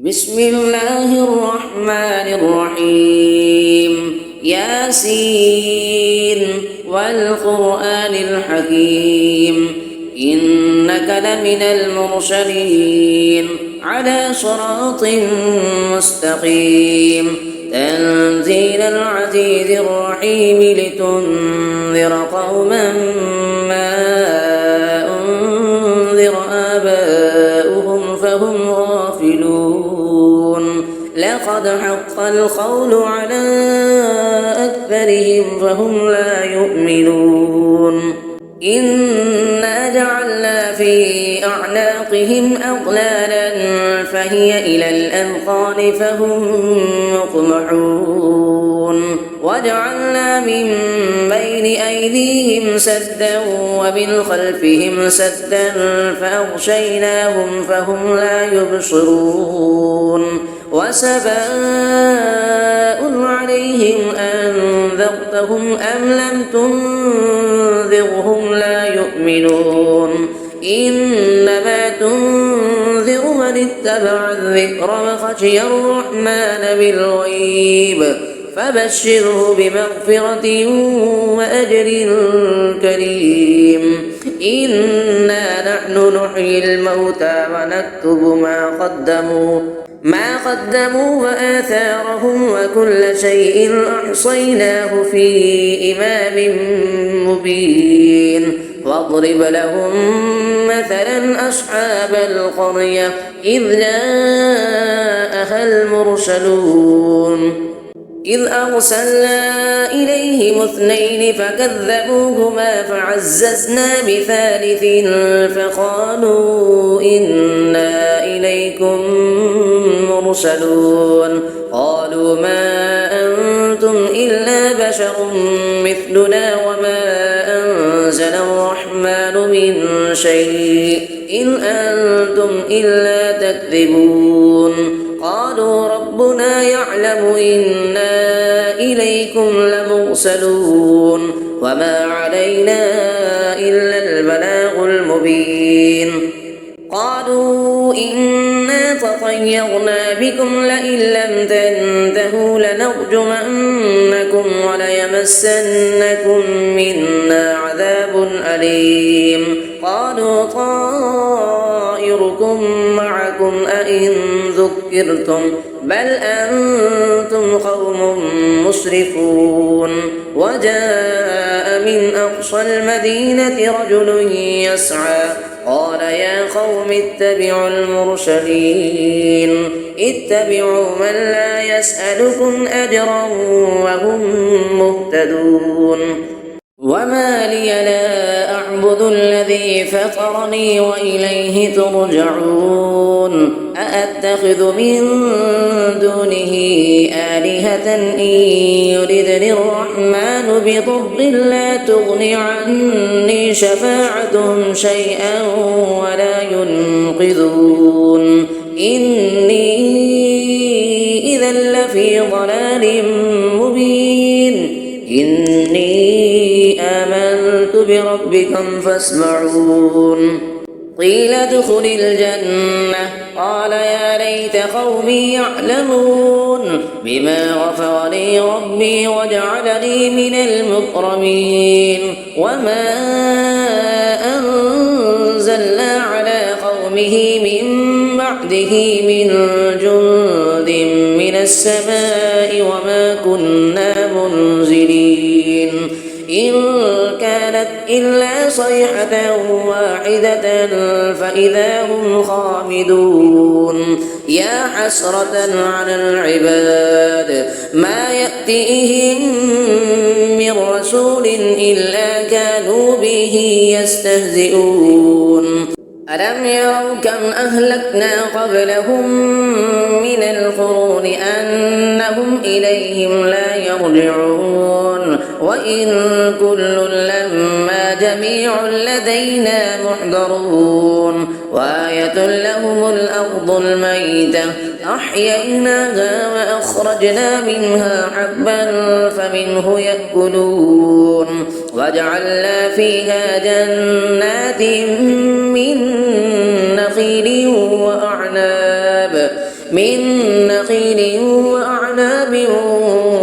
بسم الله الرحمن الرحيم ياسين والقرآن الحكيم إنك لمن المرسلين على صراط مستقيم تنزيل العزيز الرحيم لتنذر قوما ما أنذر آباؤهم فهم غافلون لقد حق القول على أكثرهم فهم لا يؤمنون إنا جعلنا في أعناقهم أغلالا فهي إلى الأذقان فهم مقمحون وجعلنا من بين أيديهم سدا ومن خلفهم سدا فأغشيناهم فهم لا يبصرون وسواء عليهم أنذرتهم أم لم تنذرهم لا يؤمنون إنما تنذر من اتبع الذكر وخشي الرحمن بالغيب فبشره بمغفرة وأجر كريم إنا نحن نحيي الموتى ونكتب ما قدموا وآثارهم وكل شيء أحصيناه في إمام مبين واضرب لهم مثلا أصحاب القرية إذ جاءها المرسلون إذ أرسلنا إليهم اثنين فكذبوهما فعززنا بثالث فقالوا إنا إليكم مرسلون قالوا ما أنتم إلا بشر مثلنا وما أنزل الرحمن من شيء إن أنتم إلا تكذبون قالوا ربنا يعلم إنا إليكم لمرسلون وما علينا إلا البلاغ المبين قالوا إنا تطيرنا بكم لئن لم تنتهوا لنرجمنكم وليمسنكم منا عذاب أليم قالوا طائركم معكم أئن ذكرتم بل أنتم قوم مسرفون وجاء من أقصى المدينة رجل يسعى قال يا قوم اتبعوا المرسلين اتبعوا من لا يسألكم أجرا وهم مهتدون وما لي لا أعبد الذي فطرني وإليه ترجعون أأتخذ من دونه آلهة إن يردني الرحمن بضر لا تغن عني شفاعتهم شيئا ولا ينقذون إني إذا لفي ضلال مبين إني آمنت بربكم فاسمعون قيل ادخل الجنة قال يا ليت قومي يعلمون بما غفر لي ربي وجعلني من المكرمين وما أنزلنا على قومه من بعده من جند من السماء وما كنا منزلين إن كانت إلا صيحة واحدة فإذا هم خامدون يا حسرة على العباد ما يأتيهم من رسول إلا كانوا به يستهزئون ألم يروا كم أهلكنا قبلهم من القرون أنهم إليهم لا يرجعون وإن كل لما جميع لدينا محضرون وآية لهم الأرض الميتة أحييناها وأخرجنا منها حبا فمنه يأكلون وجعلنا فيها جنات من نخيل وأعناب من نخيل وأعناب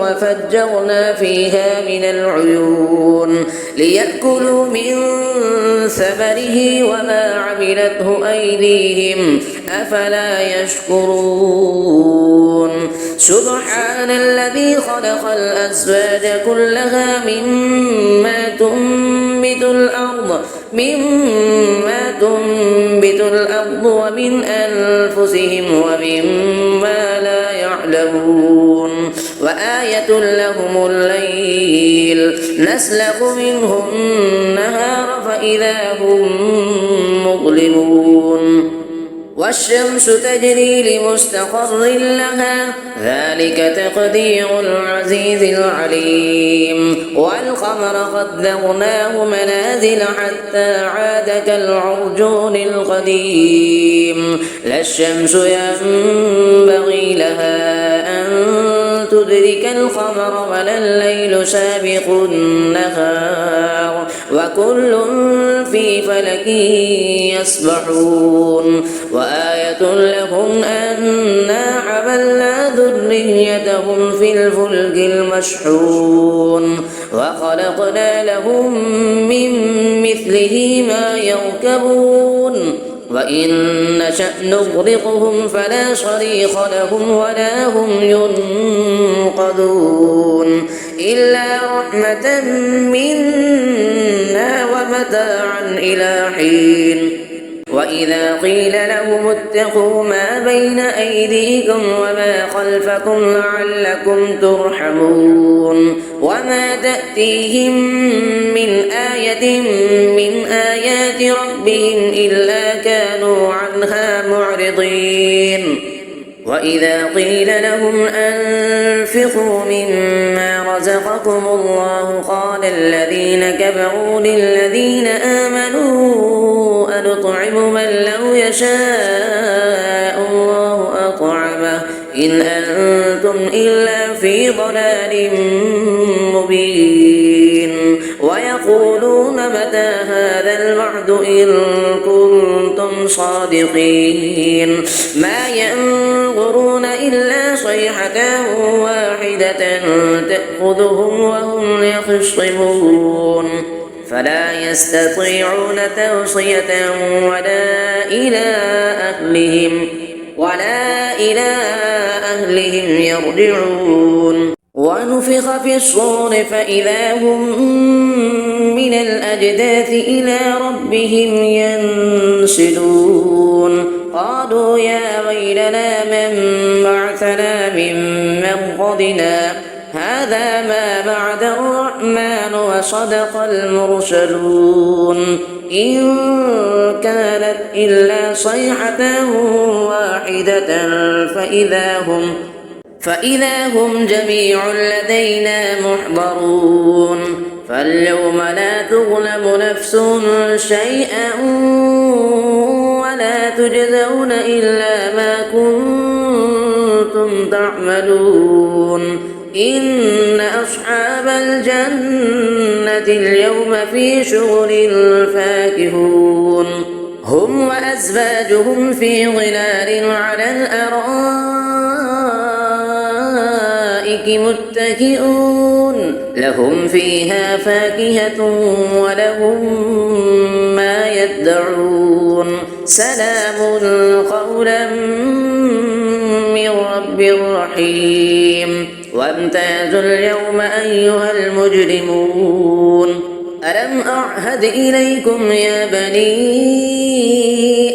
وفجرنا فيها من العيون ليأكلوا من ثمره وما عملته أيديهم أفلا يشكرون سبحان الذي خلق الأزواج كلها مما تنبت الأرض ومن أنفسهم ومما لا يعلمون وآية لهم الليل نسلخ منه النهار فإذا هم مظلمون والشمس تجري لمستقر لها ذلك تقدير العزيز العليم والقمر قدرناه منازل حتى عاد كالعرجون القديم لا الشمس ينبغي لها أن تدرك القمر ولا الليل سابق النهار وكل في فلك يسبحون وآية لهم أنا حملنا ذريتهم في الفلك المشحون وخلقنا لهم من مثله ما يركبون وإن نشأ نغرقهم فلا صريخ لهم ولا هم ينقذون إلا رحمة منا ومتاعا إلى حين وإذا قيل لهم اتقوا ما بين أيديكم وما خلفكم لعلكم ترحمون وما تأتيهم من آية من آيات ربهم إلا كانوا عنها معرضين وإذا قيل لهم أنفقوا مما رزقكم الله قال الذين كفروا للذين آمنوا أنطعم من لو يشاء الله أطعمه إن أنتم إلا في ضلال مبين ويقولون متى هذا الوعد إن كنتم صادقين ما ينظرون إلا صيحة واحدة تأخذهم وهم يخصمون فلا يستطيعون توصية ولا إلى أهلهم يرجعون ونفخ في الصور فإذا هم من الأجداث إلى ربهم ينسلون قالوا يا ويلنا من بعثنا من مرقدنا هذا ما بعد الرحمن وصدق المرسلون إن كانت إلا صيحة واحدة فإذا هم جميع لدينا محضرون فاليوم لا تظلم نفس شيئا ولا تجزون إلا ما كنتم تعملون إن أصحاب الجنة اليوم في شغل فاكهون هم وأزواجهم في ظلال على الأرائك متكئون لهم فيها فاكهة ولهم ما يدعون سلام قولا من رب رحيم وامتازوا اليوم أيها المجرمون ألم أعهد إليكم يا بني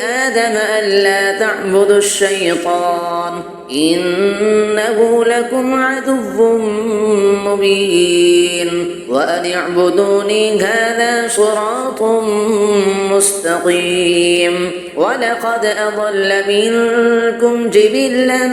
آدم ألا تعبدوا الشيطان إنه لكم عدو مبين وأن اعبدوني هذا صراط مستقيم ولقد أضل منكم جبلا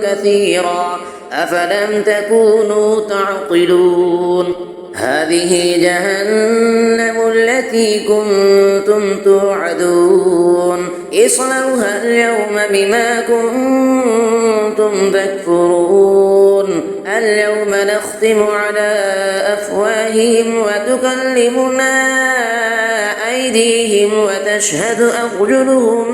كثيرا أفلم تكونوا تعقلون هذه جهنم التي كنتم توعدون اصلوها اليوم بما كنتم تكفرون اليوم نختم على أفواههم وتكلمنا أيديهم وتشهد أرجلهم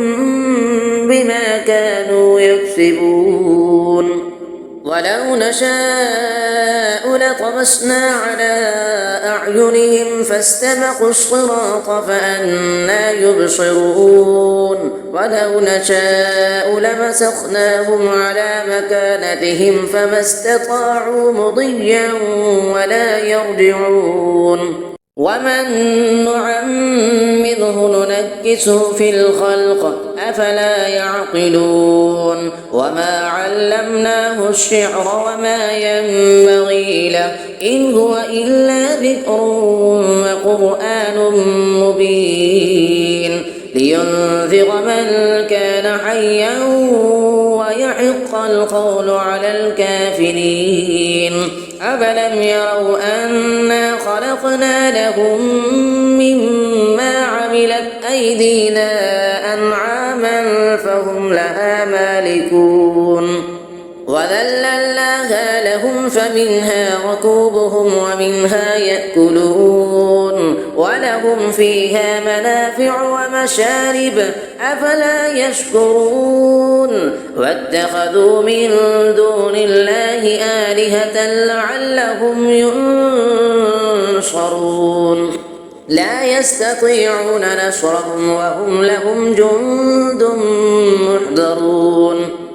بما كانوا يكسبون ولو نشاء لطمسنا على أعينهم فاستبقوا الصراط فأنى يبصرون ولو نشاء لمسخناهم على مكانتهم فما استطاعوا مضيا ولا يرجعون ومن نعمره ننكسه في الخلق أفلا يعقلون وما علمناه الشعر وما ينبغي له إن هو إلا ذكر وقرآن مبين لينذر من كان حيا ويحق القول على الكافرين أفلم يروا أنا خلقنا لهم مما عملت أيدينا أنعاما فهم لها مالكون وذللناها لهم فمنها ركوبهم ومنها يأكلون ولهم فيها منافع ومشارب أفلا يشكرون واتخذوا من دون الله آلهة لعلهم ينصرون لا يستطيعون نصرهم وهم لهم جند محضرون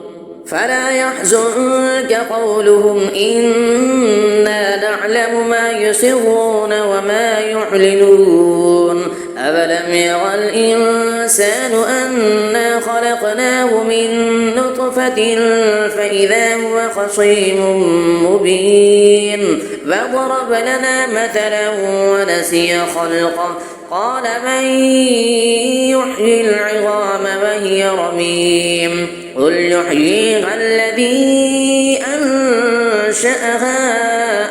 فلا يحزنك قولهم إنا نعلم ما يسرون وما يعلنون أفلم ير الإنسان أنا خلقناه من نطفة فإذا هو خصيم مبين فضرب لنا مثلا ونسي خلقه قال من يحيي العظام وهي رميم قل يحييها الذي أنشأها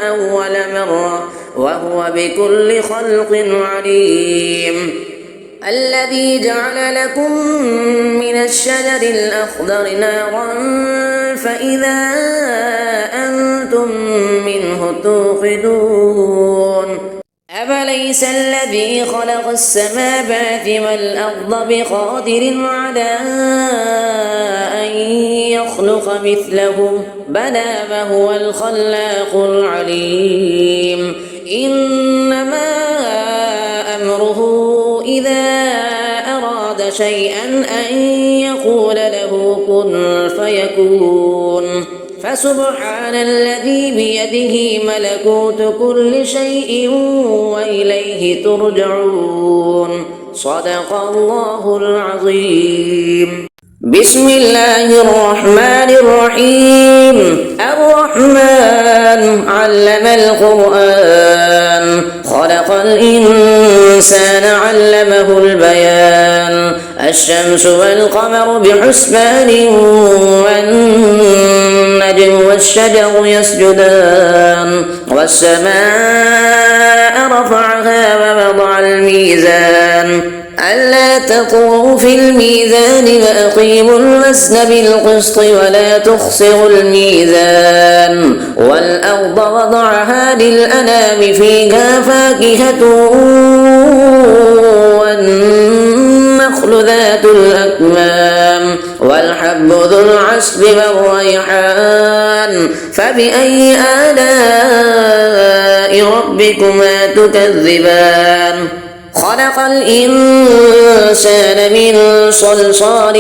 أول مرة وهو بكل خلق عليم الذي جعل لكم من الشجر الأخضر نارا فإذا أنتم منه توقدون أفليس الذي خلق السماوات والأرض بقادر على أن يخلق مثلهم بلى وهو الخلاق العليم إنما أمره إذا أراد شيئا أن يقول له كن فيكون فسبحان الذي بيده ملكوت كل شيء وإليه ترجعون صدق الله العظيم بسم الله الرحمن الرحيم الرحمن علم القرآن خلق الإنسان علمه البيان الشمس والقمر بحسبان والنجم والشجر يسجدان والسماء رفعها ووضع الميزان ألا تطغوا في الميزان وأقيموا الوزن بالقسط ولا تخسروا الميزان والأرض وضعها للأنام فيها فاكهة والنخل ذات الأكمام والحب ذو العصف والريحان فبأي آلاء ربكما تكذبان خلق الإنسان من صلصال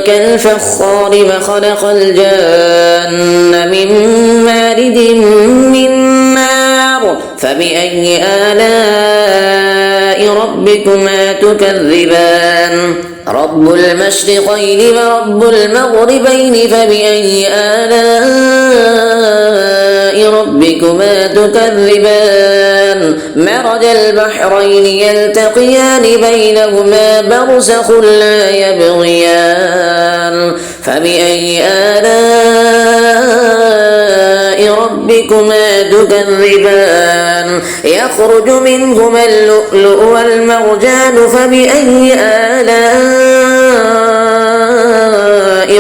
كالفخار وخلق الجان من مارد من نار فبأي آلاء ربكما تكذبان رب المشرقين ورب المغربين فبأي آلاء ربكما تكذبان مرج البحرين يلتقيان بينهما برزخ لا يبغيان فبأي آلاء ربكما تكذبان يخرج منهما اللؤلؤ والمرجان فبأي آلاء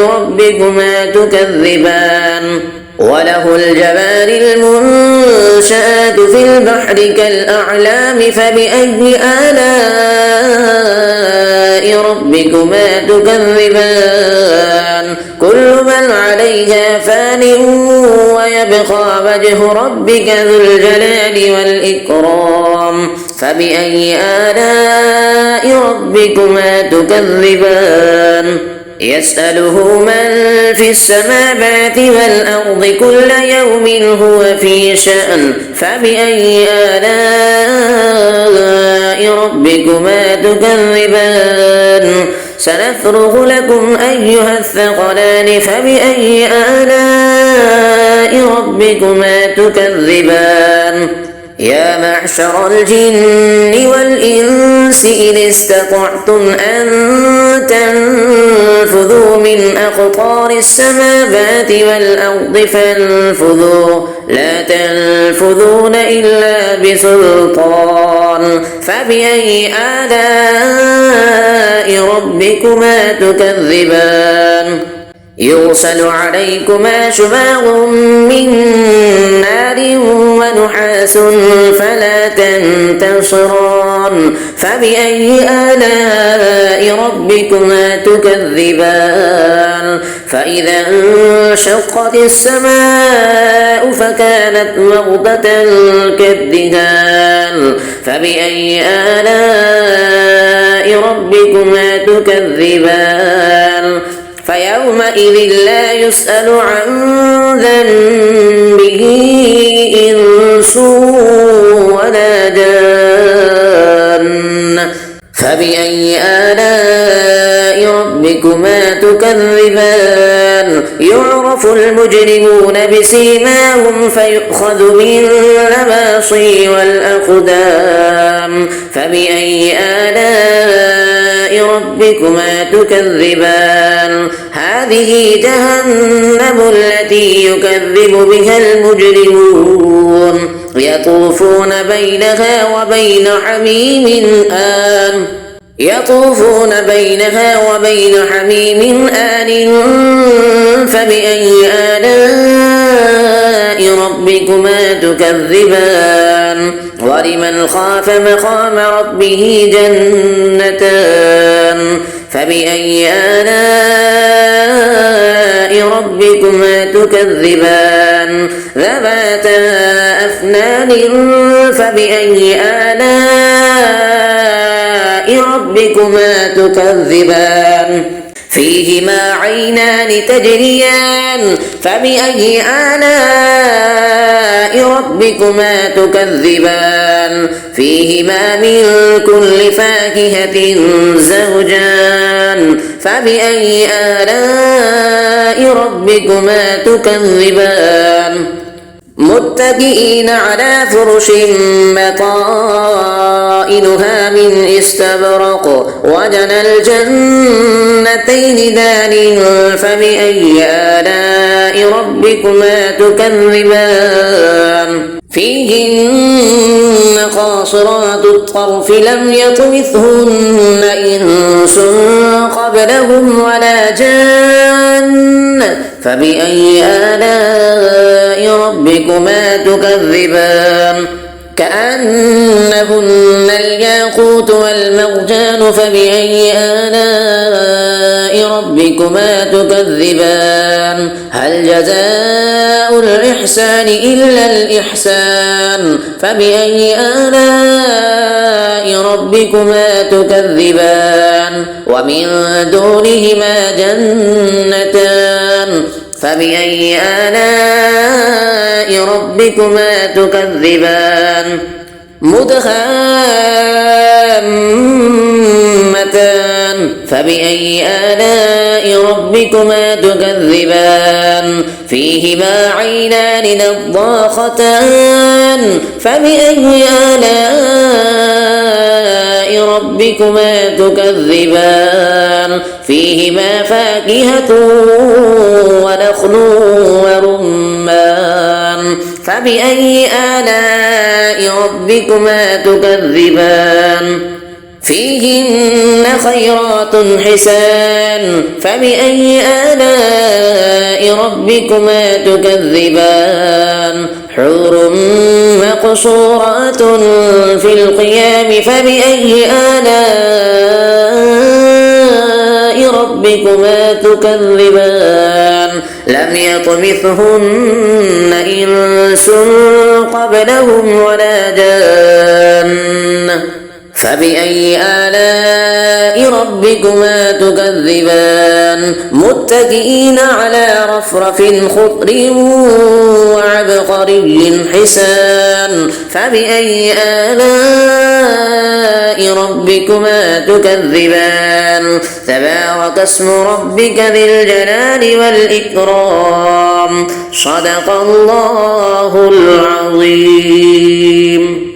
ربكما تكذبان وله الجوار المنشآت في البحر كالأعلام فبأي آلاء ربكما تكذبان كل من عليها فان ويبقى وجه ربك ذو الجلال والإكرام فبأي آلاء ربكما تكذبان يسأله من في السماوات والأرض كل يوم هو في شأن فبأي آلاء ربكما تكذبان سنفرغ لكم أيها الثقلان فبأي آلاء ربكما تكذبان يا معشر الجن والإنس إن استطعتم أن تنفذوا من أقطار السماوات والأرض فانفذوا لا تنفذون إلا بسلطان فبأي آلاء ربكما تكذبان يرسل عليكما شواظ من نار ونحاس فلا تنتصران فبأي آلاء ربكما تكذبان فإذا انشقت السماء فكانت وردة كالدهان فبأي آلاء ربكما تكذبان فيومئذ لا يسأل عن ذنبه إنس ولا جان فبأي آلاء ربكما تكذبان يعرف المجرمون بسيماهم فيؤخذ بالنواصي والأقدام فبأي آلاء ربكما تكذبان هذه جهنم التي يكذب بها المجرمون يطوفون بينها وبين حميم آن فبأي آلاء ربكما تكذبان ولمن خاف مقام ربه جنتان فبأي آلاء ربكما تكذبان ذواتا أفنان فبأي آلاء ربكما تكذبان فيهما عينان تجريان فبأي آلاء ربكما تكذبان فيهما من كل فاكهة زوجان فبأي آلاء ربكما تكذبان متكئين على فرش بطائنها من استبرق وجنى الجنتين دان فبأي آلاء ربكما تكذبان فيهن قاصرات الطرف لم يطمثهن إنس قبلهم ولا جان فبأي آلاء ربكما تكذبان كأنهن الياقوت والمرجان فبأي آلاء ربكما تكذبان هل جزاء الإحسان إلا الإحسان فبأي آلاء ربكما تكذبان ومن دونهما جنتان فبأي آلاء ربكما تكذبان مدهامتان فبأي آلاء ربكما تكذبان فيهما عينان نضاختان فبأي آلاء ربكما تكذبان فيهما فاكهة ونخل ورمان فبأي آلاء ربكما تكذبان فيهن خيرات حسان فبأي آلاء ربكما تكذبان حور مقصورات في القيام فبأي آلاء ربكما تكذبان لم يطمثهن إنس قبلهم ولا جان فبأي آلاء ربكما تكذبان متكئين على رفرف خضر وعبقري حسان فبأي آلاء ربكما تكذبان تبارك اسم ربك ذي الجلال والإكرام صدق الله العظيم.